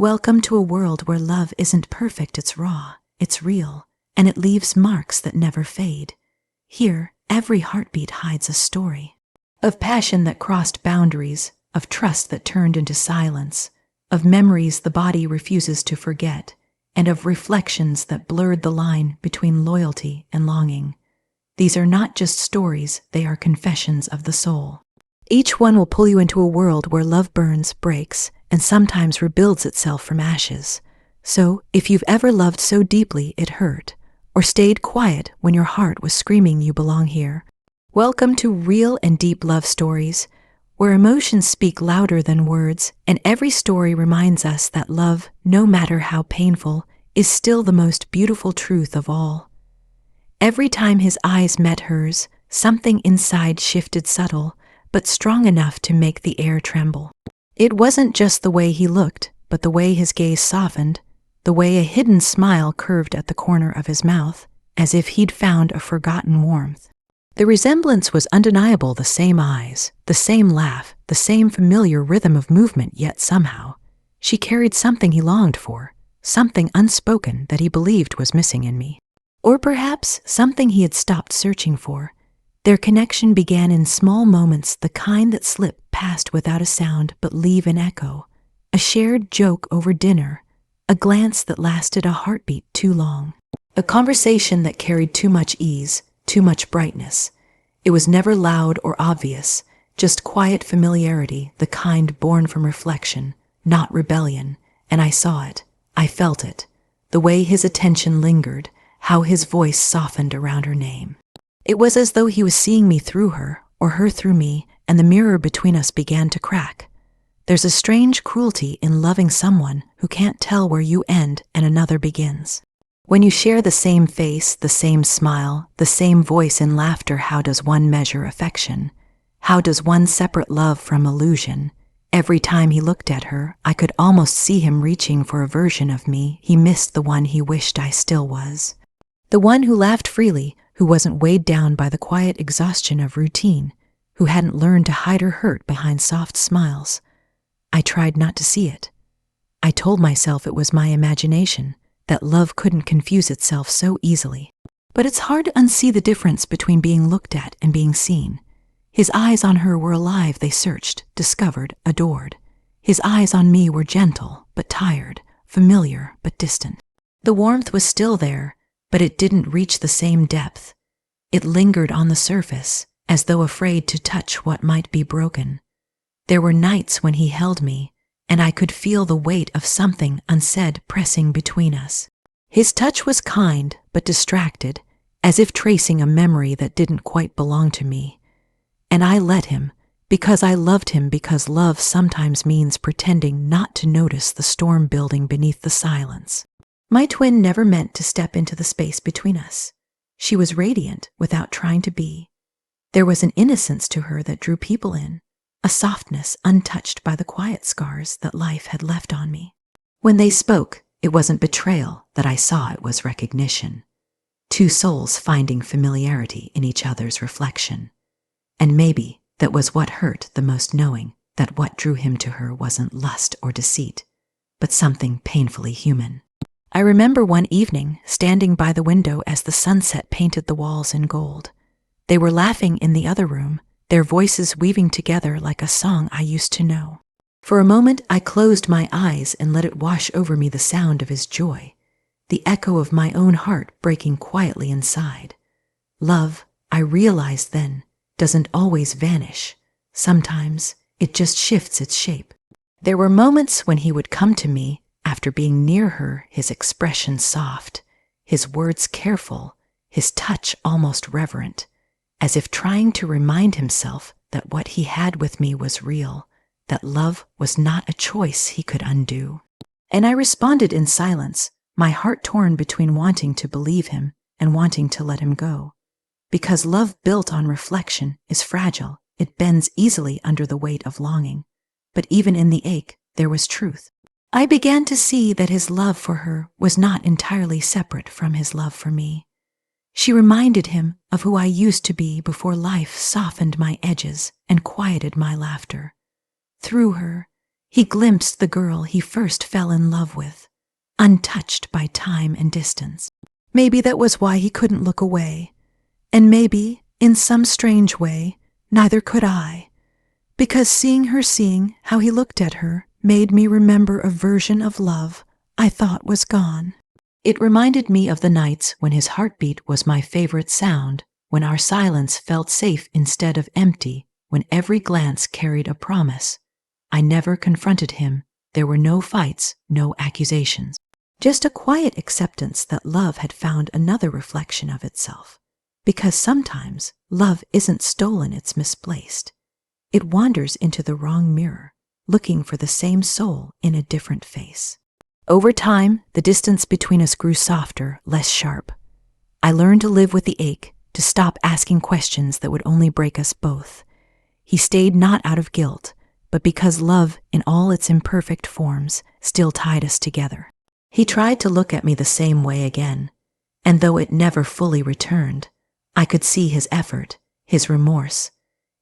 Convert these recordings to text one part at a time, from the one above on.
Welcome to a world where love isn't perfect, it's raw, it's real, and it leaves marks that never fade. Here, every heartbeat hides a story. Of passion that crossed boundaries, of trust that turned into silence, of memories the body refuses to forget, and of reflections that blurred the line between loyalty and longing. These are not just stories, they are confessions of the soul. Each one will pull you into a world where love burns, breaks, and sometimes rebuilds itself from ashes. So, if you've ever loved so deeply it hurt, or stayed quiet when your heart was screaming you belong here, welcome to Real and Deep Love Stories, where emotions speak louder than words, and every story reminds us that love, no matter how painful, is still the most beautiful truth of all. Every time his eyes met hers, something inside shifted subtle, but strong enough to make the air tremble. It wasn't just the way he looked, but the way his gaze softened, the way a hidden smile curved at the corner of his mouth, as if he'd found a forgotten warmth. The resemblance was undeniable, the same eyes, the same laugh, the same familiar rhythm of movement, yet somehow, she carried something he longed for, something unspoken that he believed was missing in me. Or perhaps something he had stopped searching for. Their connection began in small moments, the kind that slip past without a sound but leave an echo. A shared joke over dinner, a glance that lasted a heartbeat too long, a conversation that carried too much ease, too much brightness. It was never loud or obvious, just quiet familiarity, the kind born from reflection, not rebellion. And I saw it, I felt it, the way his attention lingered, how his voice softened around her name. It was as though he was seeing me through her, or her through me, and the mirror between us began to crack. There's a strange cruelty in loving someone who can't tell where you end and another begins. When you share the same face, the same smile, the same voice in laughter, how does one measure affection? How does one separate love from illusion? Every time he looked at her, I could almost see him reaching for a version of me he missed, the one he wished I still was. The one who laughed freely, who wasn't weighed down by the quiet exhaustion of routine, who hadn't learned to hide her hurt behind soft smiles. I tried not to see it. I told myself it was my imagination, that love couldn't confuse itself so easily. But it's hard to unsee the difference between being looked at and being seen. His eyes on her were alive, they searched, discovered, adored. His eyes on me were gentle, but tired, familiar, but distant. The warmth was still there, but it didn't reach the same depth. It lingered on the surface, as though afraid to touch what might be broken. There were nights when he held me, and I could feel the weight of something unsaid pressing between us. His touch was kind, but distracted, as if tracing a memory that didn't quite belong to me. And I let him, because I loved him, because love sometimes means pretending not to notice the storm building beneath the silence. My twin never meant to step into the space between us. She was radiant without trying to be. There was an innocence to her that drew people in, a softness untouched by the quiet scars that life had left on me. When they spoke, it wasn't betrayal that I saw, it was recognition. Two souls finding familiarity in each other's reflection. And maybe that was what hurt the most, knowing that what drew him to her wasn't lust or deceit, but something painfully human. I remember one evening, standing by the window as the sunset painted the walls in gold. They were laughing in the other room, their voices weaving together like a song I used to know. For a moment, I closed my eyes and let it wash over me, the sound of his joy, the echo of my own heart breaking quietly inside. Love, I realized then, doesn't always vanish. Sometimes it just shifts its shape. There were moments when he would come to me, after being near her, his expression soft, his words careful, his touch almost reverent, as if trying to remind himself that what he had with me was real, that love was not a choice he could undo. And I responded in silence, my heart torn between wanting to believe him and wanting to let him go. Because love built on reflection is fragile, it bends easily under the weight of longing. But even in the ache, there was truth. I began to see that his love for her was not entirely separate from his love for me. She reminded him of who I used to be before life softened my edges and quieted my laughter. Through her, He glimpsed the girl he first fell in love with, untouched by time and distance. Maybe that was why he couldn't look away. And maybe, in some strange way, neither could I. Because seeing how he looked at her, made me remember a version of love I thought was gone. It reminded me of the nights when his heartbeat was my favorite sound, when our silence felt safe instead of empty, when every glance carried a promise. I never confronted him. There were no fights, no accusations. Just a quiet acceptance that love had found another reflection of itself. Because sometimes love isn't stolen, it's misplaced. It wanders into the wrong mirror, looking for the same soul in a different face. Over time, the distance between us grew softer, less sharp. I learned to live with the ache, to stop asking questions that would only break us both. He stayed not out of guilt, but because love, in all its imperfect forms, still tied us together. He tried to look at me the same way again, and though it never fully returned, I could see his effort, his remorse,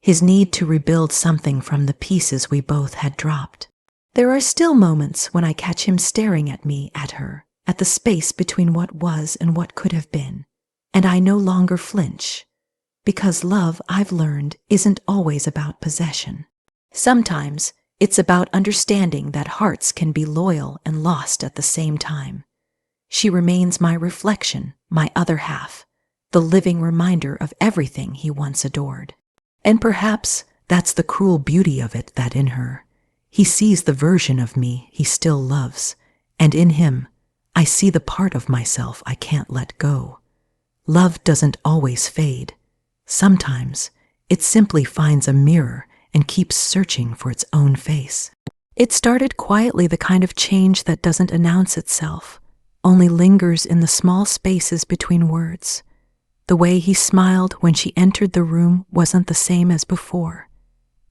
his need to rebuild something from the pieces we both had dropped. There are still moments when I catch him staring at me, at her, at the space between what was and what could have been, and I no longer flinch. Because love, I've learned, isn't always about possession. Sometimes it's about understanding that hearts can be loyal and lost at the same time. She remains my reflection, my other half, the living reminder of everything he once adored. And perhaps that's the cruel beauty of it, that in her, he sees the version of me he still loves, and in him, I see the part of myself I can't let go. Love doesn't always fade. Sometimes it simply finds a mirror and keeps searching for its own face. It started quietly, the kind of change that doesn't announce itself, only lingers in the small spaces between words. The way he smiled when she entered the room wasn't the same as before.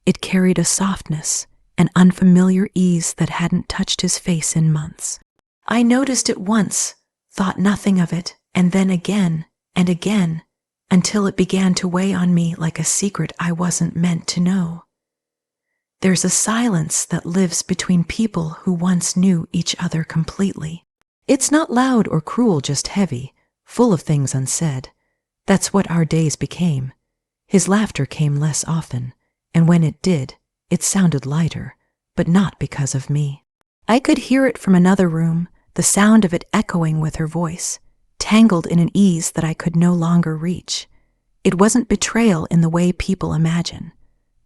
It carried a softness, an unfamiliar ease that hadn't touched his face in months. I noticed it once, thought nothing of it, and then again and again, until it began to weigh on me like a secret I wasn't meant to know. There's a silence that lives between people who once knew each other completely. It's not loud or cruel, just heavy, full of things unsaid. That's what our days became. His laughter came less often, and when it did, it sounded lighter, but not because of me. I could hear it from another room, the sound of it echoing with her voice, tangled in an ease that I could no longer reach. It wasn't betrayal in the way people imagine.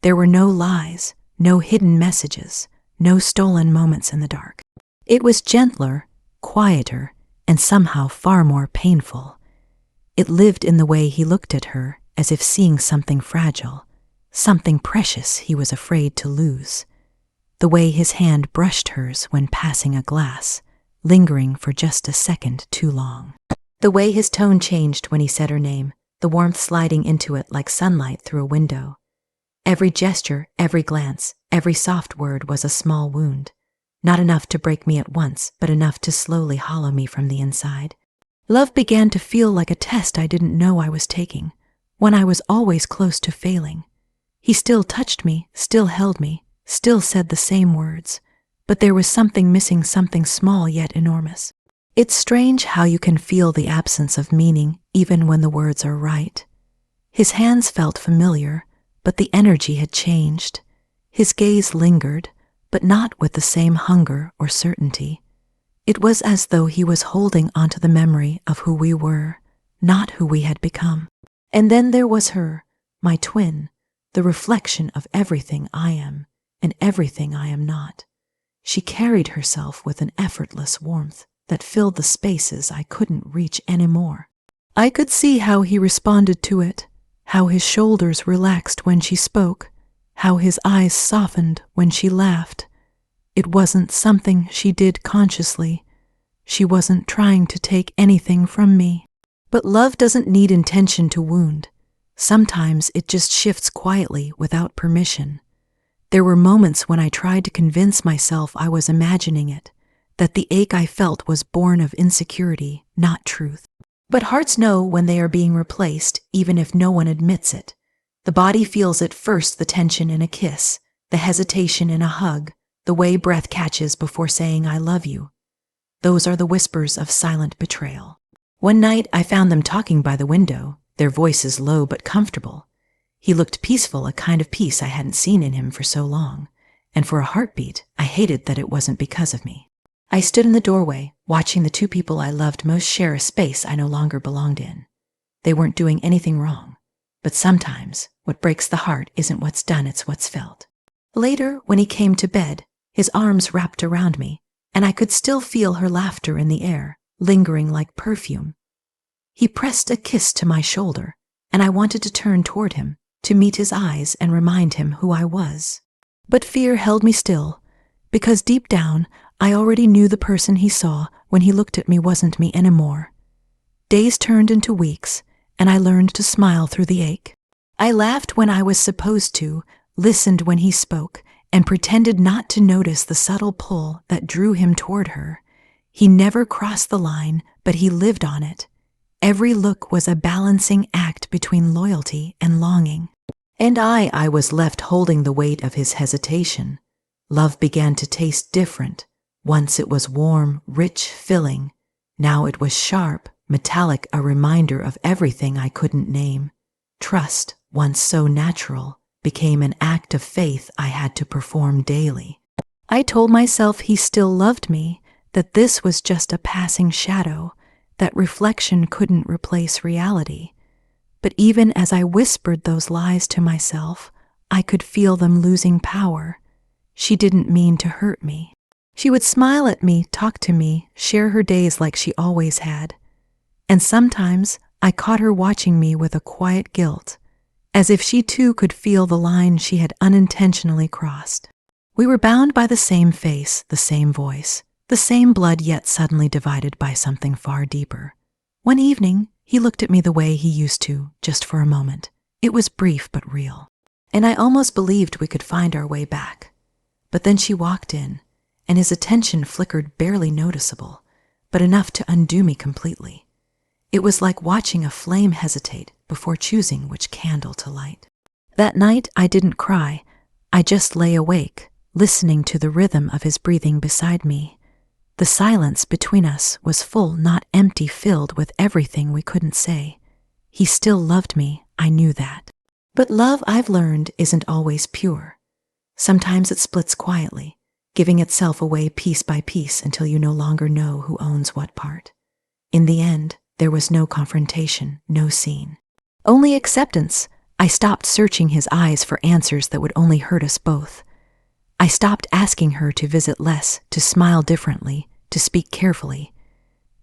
There were no lies, no hidden messages, no stolen moments in the dark. It was gentler, quieter, and somehow far more painful. It lived in the way he looked at her, as if seeing something fragile, something precious he was afraid to lose. The way his hand brushed hers when passing a glass, lingering for just a second too long. The way his tone changed when he said her name, the warmth sliding into it like sunlight through a window. Every gesture, every glance, every soft word was a small wound, not enough to break me at once, but enough to slowly hollow me from the inside. Love began to feel like a test I didn't know I was taking, one I was always close to failing. He still touched me, still held me, still said the same words, but there was something missing, something small yet enormous. It's strange how you can feel the absence of meaning even when the words are right. His hands felt familiar, but the energy had changed. His gaze lingered, but not with the same hunger or certainty. It was as though he was holding onto the memory of who we were, not who we had become. And then there was her, my twin, the reflection of everything I am and everything I am not. She carried herself with an effortless warmth that filled the spaces I couldn't reach anymore. I could see how he responded to it, how his shoulders relaxed when she spoke, how his eyes softened when she laughed. It wasn't something she did consciously. She wasn't trying to take anything from me. But love doesn't need intention to wound. Sometimes it just shifts quietly without permission. There were moments when I tried to convince myself I was imagining it, that the ache I felt was born of insecurity, not truth. But hearts know when they are being replaced, even if no one admits it. The body feels it first, the tension in a kiss, the hesitation in a hug, the way breath catches before saying I love you. Those are the whispers of silent betrayal. One night I found them talking by the window, their voices low but comfortable. He looked peaceful, a kind of peace I hadn't seen in him for so long, and for a heartbeat, I hated that it wasn't because of me. I stood in the doorway, watching the two people I loved most share a space I no longer belonged in. They weren't doing anything wrong, but sometimes what breaks the heart isn't what's done, it's what's felt. Later, when he came to bed, his arms wrapped around me, and I could still feel her laughter in the air, lingering like perfume. He pressed a kiss to my shoulder, and I wanted to turn toward him, to meet his eyes and remind him who I was. But fear held me still, because deep down, I already knew the person he saw when he looked at me wasn't me anymore. Days turned into weeks, and I learned to smile through the ache. I laughed when I was supposed to, listened when he spoke, and pretended not to notice the subtle pull that drew him toward her. He never crossed the line, but he lived on it. Every look was a balancing act between loyalty and longing. And I was left holding the weight of his hesitation. Love began to taste different. Once it was warm, rich, filling. Now it was sharp, metallic, a reminder of everything I couldn't name. Trust, once so natural, became an act of faith I had to perform daily. I told myself he still loved me, that this was just a passing shadow, that reflection couldn't replace reality. But even as I whispered those lies to myself, I could feel them losing power. She didn't mean to hurt me. She would smile at me, talk to me, share her days like she always had. And sometimes I caught her watching me with a quiet guilt, as if she too could feel the line she had unintentionally crossed. We were bound by the same face, the same voice, the same blood, yet suddenly divided by something far deeper. One evening, he looked at me the way he used to, just for a moment. It was brief but real, and I almost believed we could find our way back. But then she walked in, and his attention flickered, barely noticeable, but enough to undo me completely. It was like watching a flame hesitate before choosing which candle to light. That night I didn't cry. I just lay awake, listening to the rhythm of his breathing beside me. The silence between us was full, not empty, filled with everything we couldn't say. He still loved me, I knew that. But love, I've learned, isn't always pure. Sometimes it splits quietly, giving itself away piece by piece until you no longer know who owns what part. In the end, there was no confrontation, no scene. Only acceptance. I stopped searching his eyes for answers that would only hurt us both. I stopped asking her to visit less, to smile differently, to speak carefully.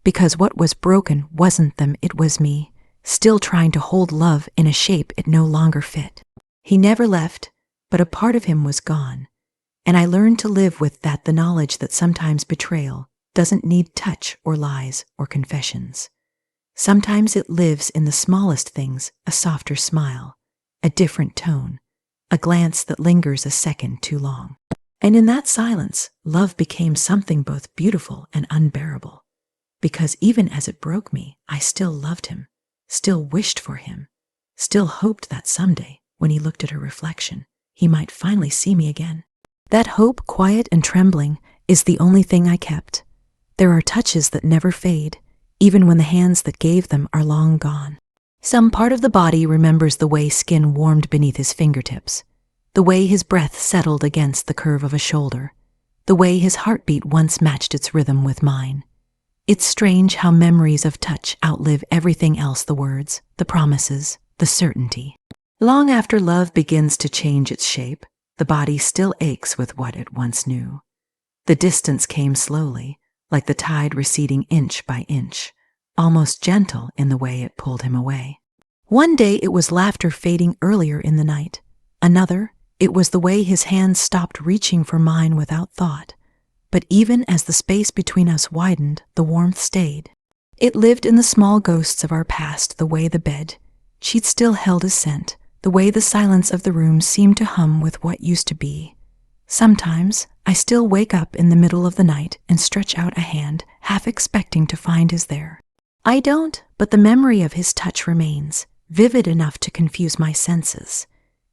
Because what was broken wasn't them, it was me, still trying to hold love in a shape it no longer fit. He never left, but a part of him was gone. And I learned to live with that, the knowledge that sometimes betrayal doesn't need touch or lies or confessions. Sometimes it lives in the smallest things, a softer smile, a different tone, a glance that lingers a second too long. And in that silence, love became something both beautiful and unbearable. Because even as it broke me, I still loved him, still wished for him, still hoped that someday, when he looked at her reflection, he might finally see me again. That hope, quiet and trembling, is the only thing I kept. There are touches that never fade, even when the hands that gave them are long gone. Some part of the body remembers the way skin warmed beneath his fingertips, the way his breath settled against the curve of a shoulder, the way his heartbeat once matched its rhythm with mine. It's strange how memories of touch outlive everything else, the words, the promises, the certainty. Long after love begins to change its shape, the body still aches with what it once knew. The distance came slowly, like the tide receding inch by inch, almost gentle in the way it pulled him away. One day it was laughter fading earlier in the night. Another, it was the way his hands stopped reaching for mine without thought. But even as the space between us widened, the warmth stayed. It lived in the small ghosts of our past, the way the bed she'd still held his scent, the way the silence of the room seemed to hum with what used to be. Sometimes I still wake up in the middle of the night and stretch out a hand, half expecting to find his there. I don't, but the memory of his touch remains, vivid enough to confuse my senses.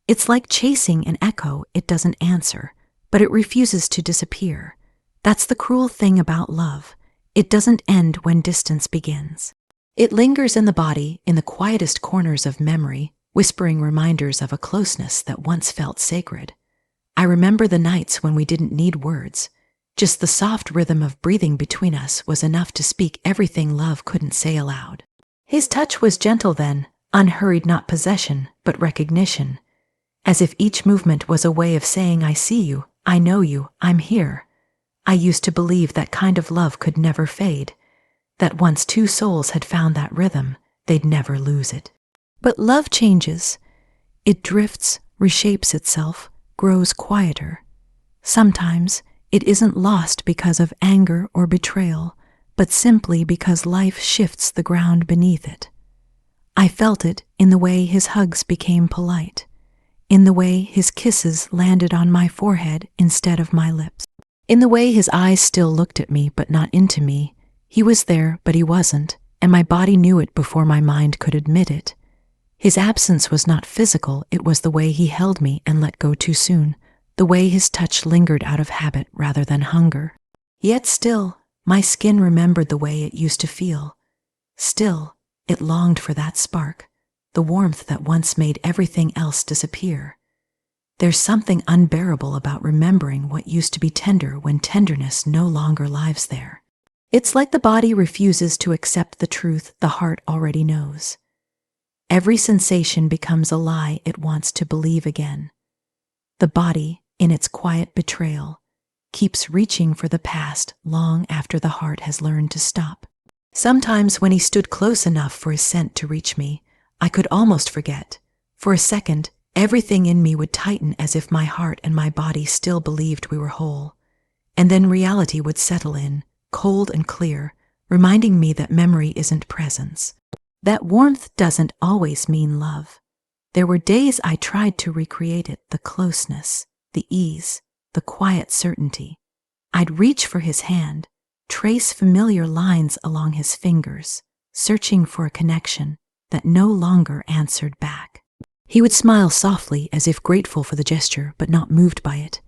It's like chasing an echo it doesn't answer, but it refuses to disappear. That's the cruel thing about love. It doesn't end when distance begins. It lingers in the body, in the quietest corners of memory, whispering reminders of a closeness that once felt sacred. I remember the nights when we didn't need words. Just the soft rhythm of breathing between us was enough to speak everything love couldn't say aloud. His touch was gentle then, unhurried, not possession, but recognition. As if each movement was a way of saying, I see you, I know you, I'm here. I used to believe that kind of love could never fade, that once two souls had found that rhythm, they'd never lose it. But love changes. It drifts, reshapes itself, grows quieter. Sometimes it isn't lost because of anger or betrayal, but simply because life shifts the ground beneath it. I felt it in the way his hugs became polite, in the way his kisses landed on my forehead instead of my lips, in the way his eyes still looked at me but not into me. He was there, but he wasn't, and my body knew it before my mind could admit it. His absence was not physical, it was the way he held me and let go too soon, the way his touch lingered out of habit rather than hunger. Yet still, my skin remembered the way it used to feel. Still, it longed for that spark, the warmth that once made everything else disappear. There's something unbearable about remembering what used to be tender when tenderness no longer lives there. It's like the body refuses to accept the truth the heart already knows. Every sensation becomes a lie it wants to believe again. The body, in its quiet betrayal, keeps reaching for the past long after the heart has learned to stop. Sometimes when he stood close enough for his scent to reach me, I could almost forget. For a second, everything in me would tighten as if my heart and my body still believed we were whole. And then reality would settle in, cold and clear, reminding me that memory isn't presence. That warmth doesn't always mean love. There were days I tried to recreate it, the closeness, the ease, the quiet certainty. I'd reach for his hand, trace familiar lines along his fingers, searching for a connection that no longer answered back. He would smile softly as if grateful for the gesture but not moved by it.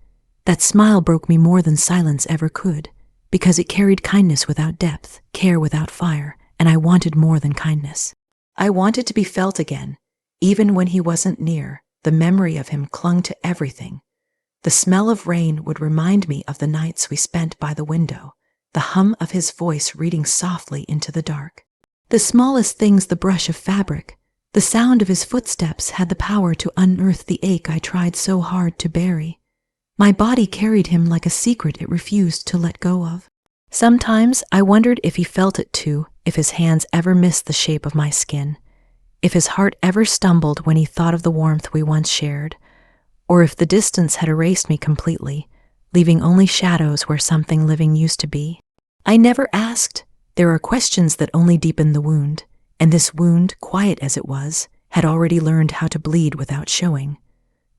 That smile broke me more than silence ever could, because it carried kindness without depth, care without fire, and I wanted more than kindness. I wanted to be felt again. Even when he wasn't near, the memory of him clung to everything. The smell of rain would remind me of the nights we spent by the window, the hum of his voice reading softly into the dark. The smallest things, the brush of fabric, the sound of his footsteps had the power to unearth the ache I tried so hard to bury. My body carried him like a secret it refused to let go of. Sometimes I wondered if he felt it too, if his hands ever missed the shape of my skin, if his heart ever stumbled when he thought of the warmth we once shared, or if the distance had erased me completely, leaving only shadows where something living used to be. I never asked. There are questions that only deepen the wound, and this wound, quiet as it was, had already learned how to bleed without showing.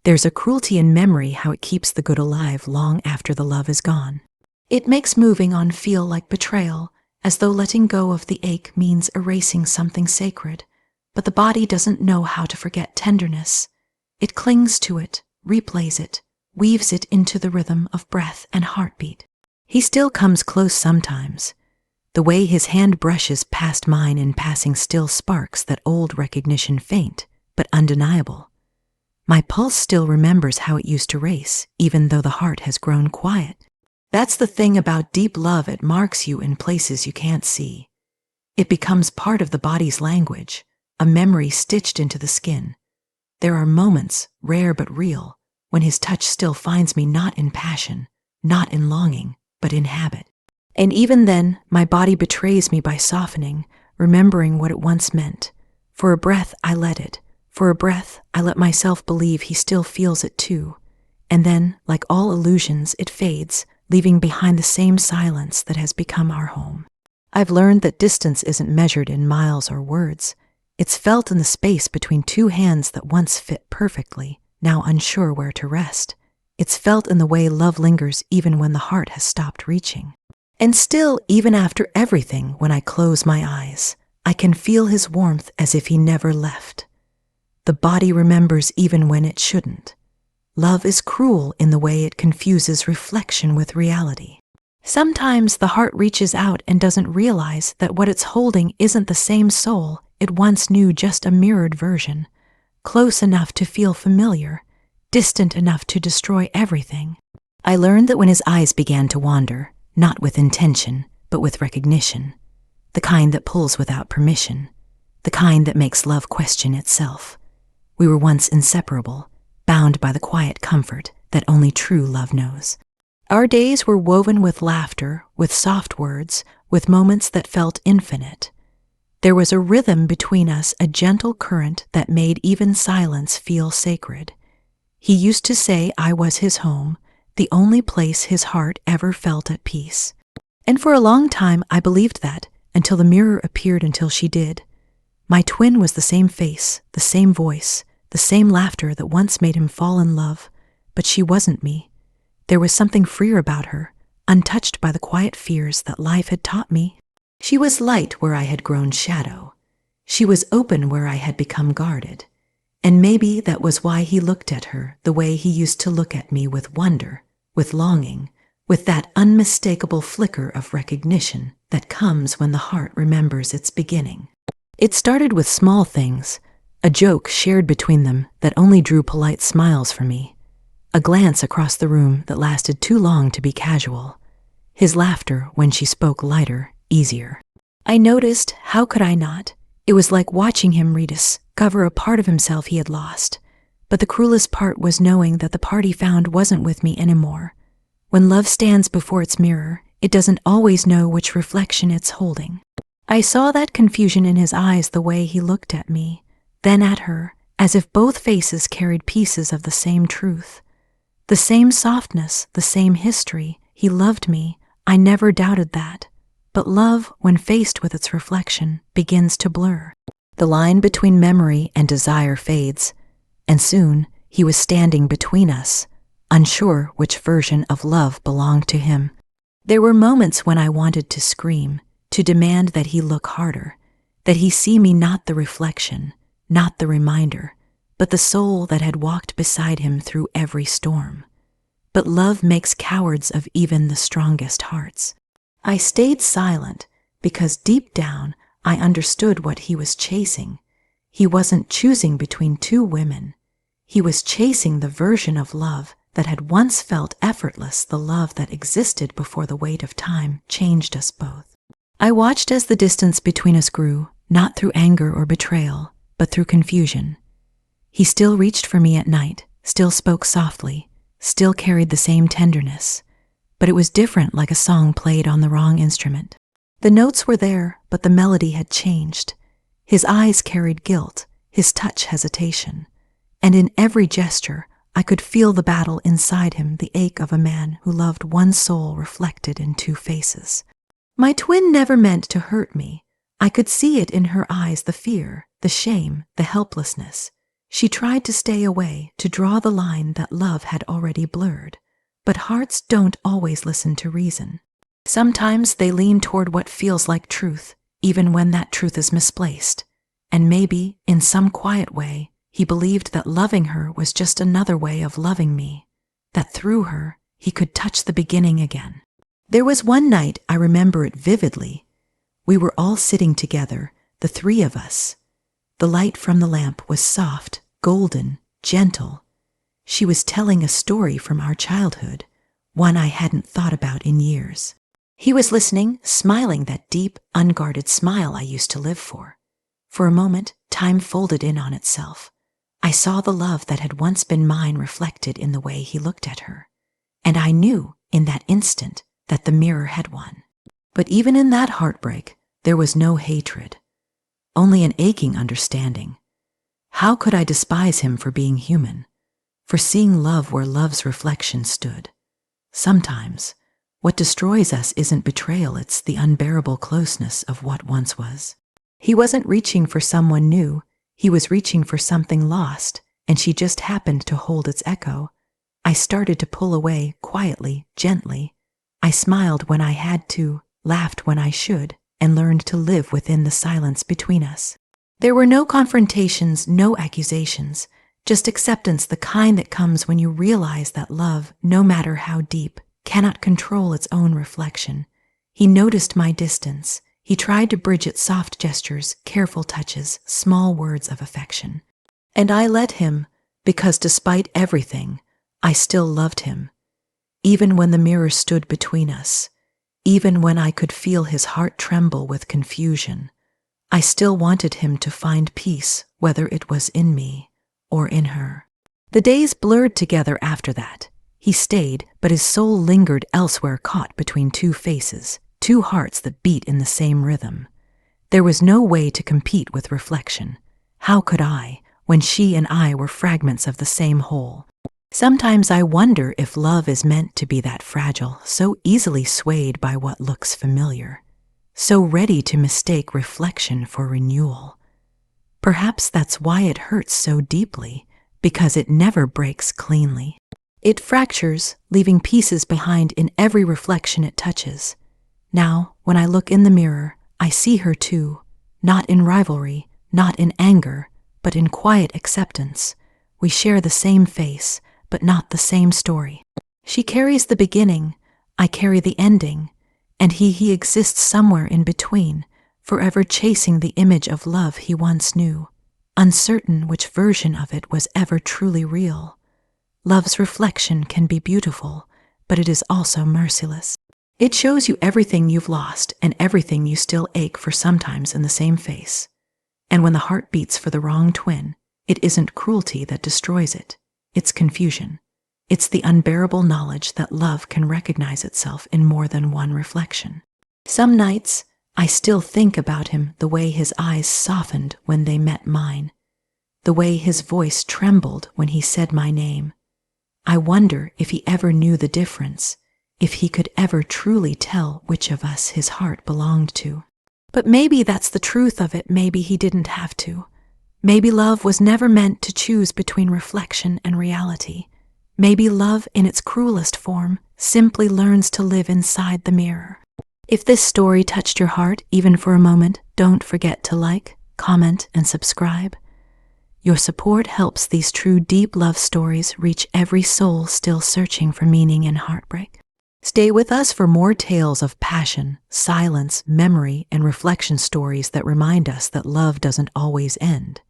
There's a cruelty in memory, how it keeps the good alive long after the love is gone. It makes moving on feel like betrayal, as though letting go of the ache means erasing something sacred. But the body doesn't know how to forget tenderness. It clings to it, replays it, weaves it into the rhythm of breath and heartbeat. He still comes close sometimes. The way his hand brushes past mine in passing still sparks that old recognition, faint but undeniable. My pulse still remembers how it used to race, even though the heart has grown quiet. That's the thing about deep love, it marks you in places you can't see. It becomes part of the body's language, a memory stitched into the skin. There are moments, rare but real, when his touch still finds me not in passion, not in longing, but in habit. And even then, my body betrays me by softening, remembering what it once meant. For a breath, I let it. For a breath, I let myself believe he still feels it too. And then, like all illusions, it fades, leaving behind the same silence that has become our home. I've learned that distance isn't measured in miles or words. It's felt in the space between two hands that once fit perfectly, now unsure where to rest. It's felt in the way love lingers even when the heart has stopped reaching. And still, even after everything, when I close my eyes, I can feel his warmth as if he never left. The body remembers even when it shouldn't. Love is cruel in the way it confuses reflection with reality. Sometimes the heart reaches out and doesn't realize that what it's holding isn't the same soul it once knew, just a mirrored version, close enough to feel familiar, distant enough to destroy everything. I learned that when his eyes began to wander, not with intention, but with recognition, the kind that pulls without permission, the kind that makes love question itself. We were once inseparable, bound by the quiet comfort that only true love knows. Our days were woven with laughter, with soft words, with moments that felt infinite. There was a rhythm between us, a gentle current that made even silence feel sacred. He used to say I was his home, the only place his heart ever felt at peace. And for a long time I believed that, until the mirror appeared, until she did. My twin was the same face, the same voice, the same laughter that once made him fall in love, but she wasn't me. There was something freer about her, untouched by the quiet fears that life had taught me. She was light where I had grown shadow. She was open where I had become guarded. And maybe that was why he looked at her the way he used to look at me, with wonder, with longing, with that unmistakable flicker of recognition that comes when the heart remembers its beginning. It started with small things, a joke shared between them that only drew polite smiles from me, a glance across the room that lasted too long to be casual, his laughter when she spoke lighter, easier. I noticed, how could I not? It was like watching him rediscover a part of himself he had lost. But the cruelest part was knowing that the part he found wasn't with me anymore. When love stands before its mirror, it doesn't always know which reflection it's holding. I saw that confusion in his eyes the way he looked at me, then at her, as if both faces carried pieces of the same truth. The same softness, the same history. He loved me. I never doubted that. But love, when faced with its reflection, begins to blur. The line between memory and desire fades, and soon he was standing between us, unsure which version of love belonged to him. There were moments when I wanted to scream, to demand that he look harder, that he see me not the reflection, not the reminder, but the soul that had walked beside him through every storm. But love makes cowards of even the strongest hearts. I stayed silent because deep down I understood what he was chasing. He wasn't choosing between two women. He was chasing the version of love that had once felt effortless, the love that existed before the weight of time changed us both. I watched as the distance between us grew, not through anger or betrayal, but through confusion. He still reached for me at night, still spoke softly, still carried the same tenderness. But it was different, like a song played on the wrong instrument. The notes were there, but the melody had changed. His eyes carried guilt, his touch hesitation. And in every gesture, I could feel the battle inside him, the ache of a man who loved one soul reflected in two faces. My twin never meant to hurt me. I could see it in her eyes, the fear, the shame, the helplessness. She tried to stay away, to draw the line that love had already blurred. But hearts don't always listen to reason. Sometimes they lean toward what feels like truth, even when that truth is misplaced. And maybe, in some quiet way, he believed that loving her was just another way of loving me, that through her, he could touch the beginning again. There was one night, I remember it vividly. We were all sitting together, the three of us. The light from the lamp was soft, golden, gentle. She was telling a story from our childhood, one I hadn't thought about in years. He was listening, smiling, that deep, unguarded smile I used to live for. For a moment, time folded in on itself. I saw the love that had once been mine reflected in the way he looked at her. And I knew, in that instant, that the mirror had won. But even in that heartbreak, there was no hatred, only an aching understanding. How could I despise him for being human? For seeing love where love's reflection stood. Sometimes, what destroys us isn't betrayal, it's the unbearable closeness of what once was. He wasn't reaching for someone new, he was reaching for something lost, and she just happened to hold its echo. I started to pull away, quietly, gently. I smiled when I had to, laughed when I should, and learned to live within the silence between us. There were no confrontations, no accusations, Just acceptance, the kind that comes when you realize that love, no matter how deep, cannot control its own reflection. He noticed my distance. He tried to bridge it, soft gestures, careful touches, small words of affection. And I let him, because despite everything, I still loved him. Even when the mirror stood between us, even when I could feel his heart tremble with confusion, I still wanted him to find peace, whether it was in me or in her. The days blurred together after that. He stayed, but his soul lingered elsewhere, caught between two faces, two hearts that beat in the same rhythm. There was no way to compete with reflection. How could I, when she and I were fragments of the same whole? Sometimes I wonder if love is meant to be that fragile, so easily swayed by what looks familiar, so ready to mistake reflection for renewal. Perhaps that's why it hurts so deeply, because it never breaks cleanly. It fractures, leaving pieces behind in every reflection it touches. Now, when I look in the mirror, I see her too, not in rivalry, not in anger, but in quiet acceptance. We share the same face, but not the same story. She carries the beginning, I carry the ending, and he exists somewhere in between, forever chasing the image of love he once knew, uncertain which version of it was ever truly real. Love's reflection can be beautiful, but it is also merciless. It shows you everything you've lost and everything you still ache for, sometimes in the same face. And when the heart beats for the wrong twin, it isn't cruelty that destroys it. It's confusion. It's the unbearable knowledge that love can recognize itself in more than one reflection. Some nights, I still think about him, the way his eyes softened when they met mine, the way his voice trembled when he said my name. I wonder if he ever knew the difference, if he could ever truly tell which of us his heart belonged to. But maybe that's the truth of it. Maybe he didn't have to. Maybe love was never meant to choose between reflection and reality. Maybe love, in its cruelest form, simply learns to live inside the mirror. If this story touched your heart, even for a moment, don't forget to like, comment, and subscribe. Your support helps these true, deep love stories reach every soul still searching for meaning in heartbreak. Stay with us for more tales of passion, silence, memory, and reflection, stories that remind us that love doesn't always end.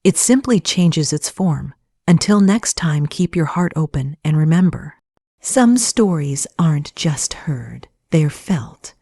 It simply changes its form. Until next time, keep your heart open and remember, some stories aren't just heard, they're felt.